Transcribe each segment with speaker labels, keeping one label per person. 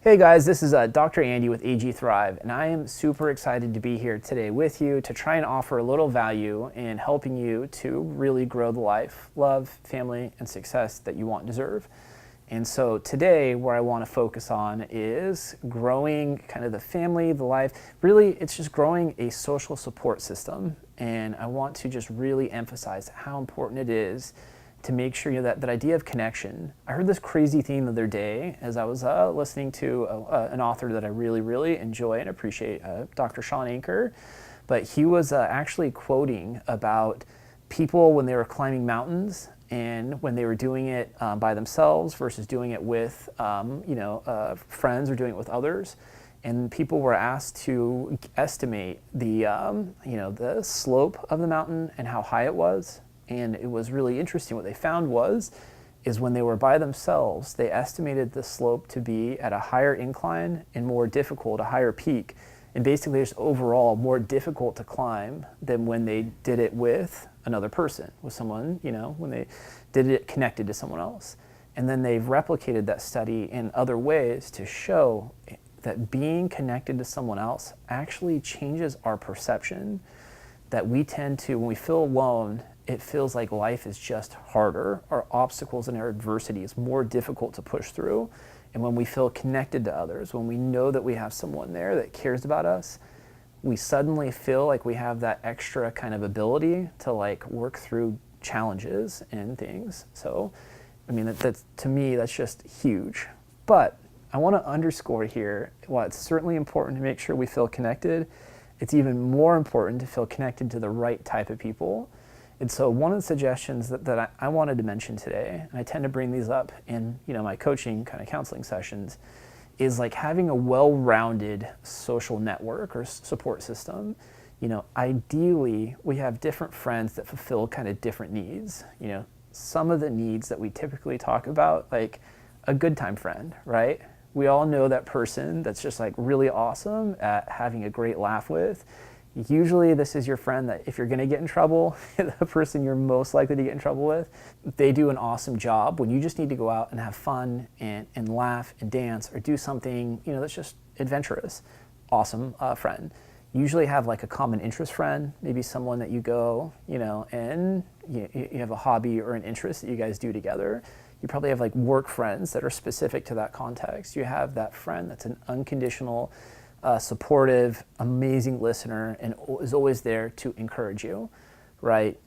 Speaker 1: Hey guys, this is Dr. Andy with AG Thrive, and I am super excited to be here today with you to try and offer a little value in helping you to really grow the life, love, family, and success that you want and deserve. And so today, where I want to focus on is growing kind of the family, the life. Really, it's just growing a social support system. And I want to just really emphasize how important it is to make sure that idea of connection. I heard this crazy theme the other day as I was listening to an author that I really enjoy and appreciate, Dr. Sean Anker. But he was actually quoting about people when they were climbing mountains and when they were doing it by themselves versus doing it with friends or doing it with others. And people were asked to estimate the slope of the mountain and how high it was. And it was really interesting. What they found is when they were by themselves, they estimated the slope to be at a higher incline and more difficult, a higher peak, and basically just overall more difficult to climb than when they did it with another person, with someone, when they did it connected to someone else. And then they've replicated that study in other ways to show that being connected to someone else actually changes our perception, that we tend to, when we feel alone, it feels like life is just harder. Our obstacles and our adversity is more difficult to push through. And when we feel connected to others, when we know that we have someone there that cares about us, we suddenly feel like we have that extra kind of ability to work through challenges and things. So, that's to me, that's just huge. But I want to underscore here, while it's certainly important to make sure we feel connected, it's even more important to feel connected to the right type of people. And so one of the suggestions that I wanted to mention today, and I tend to bring these up in my coaching kind of counseling sessions, is having a well-rounded social network or support system. Ideally, we have different friends that fulfill kind of different needs. Some of the needs that we typically talk about, like a good time friend, right? We all know that person that's just really awesome at having a great laugh with. Usually this is your friend that if you're going to get in trouble, the person you're most likely to get in trouble with, they do an awesome job when you just need to go out and have fun and laugh and dance or do something that's just adventurous. Awesome friend. Usually have a common interest friend, maybe someone that you go, and you have a hobby or an interest that you guys do together. You probably have work friends that are specific to that context. You have that friend that's an unconditional, supportive, amazing listener, and is always there to encourage you, right?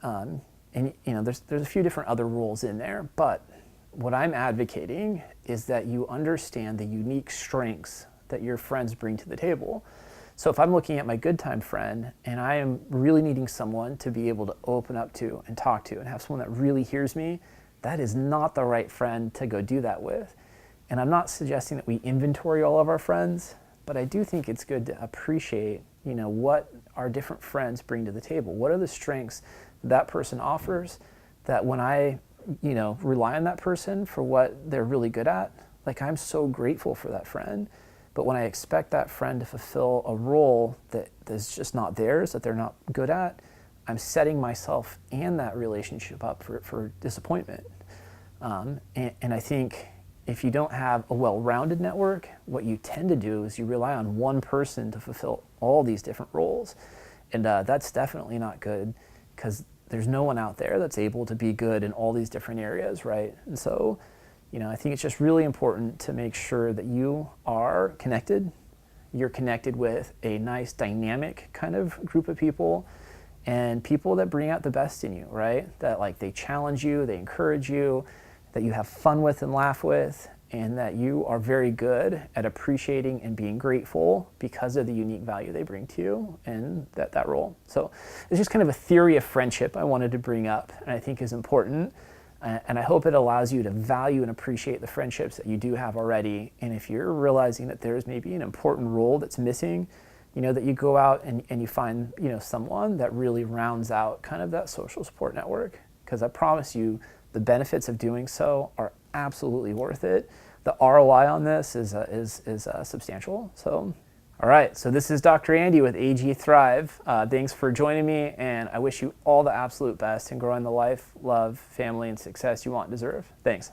Speaker 1: There's a few different other rules in there, but what I'm advocating is that you understand the unique strengths that your friends bring to the table. So if I'm looking at my good time friend and I am really needing someone to be able to open up to and talk to and have someone that really hears me, that is not the right friend to go do that with. And I'm not suggesting that we inventory all of our friends, but I do think it's good to appreciate, what our different friends bring to the table. What are the strengths that person offers that when I, rely on that person for what they're really good at, I'm so grateful for that friend. But when I expect that friend to fulfill a role that is just not theirs, that they're not good at, I'm setting myself and that relationship up for disappointment. And I think if you don't have a well-rounded network, what you tend to do is you rely on one person to fulfill all these different roles. And that's definitely not good because there's no one out there that's able to be good in all these different areas, right? And so, I think it's just really important to make sure that you are connected. You're connected with a nice dynamic kind of group of people and people that bring out the best in you, right? That they challenge you, they encourage you, that you have fun with and laugh with, and that you are very good at appreciating and being grateful because of the unique value they bring to you and that role. So it's just kind of a theory of friendship I wanted to bring up and I think is important. And I hope it allows you to value and appreciate the friendships that you do have already. And if you're realizing that there's maybe an important role that's missing, that you go out and you find, someone that really rounds out kind of that social support network. Because I promise you, the benefits of doing so are absolutely worth it. The ROI on this is substantial. So, all right. So this is Dr. Andy with AG Thrive. Thanks for joining me, and I wish you all the absolute best in growing the life, love, family, and success you want and deserve. Thanks.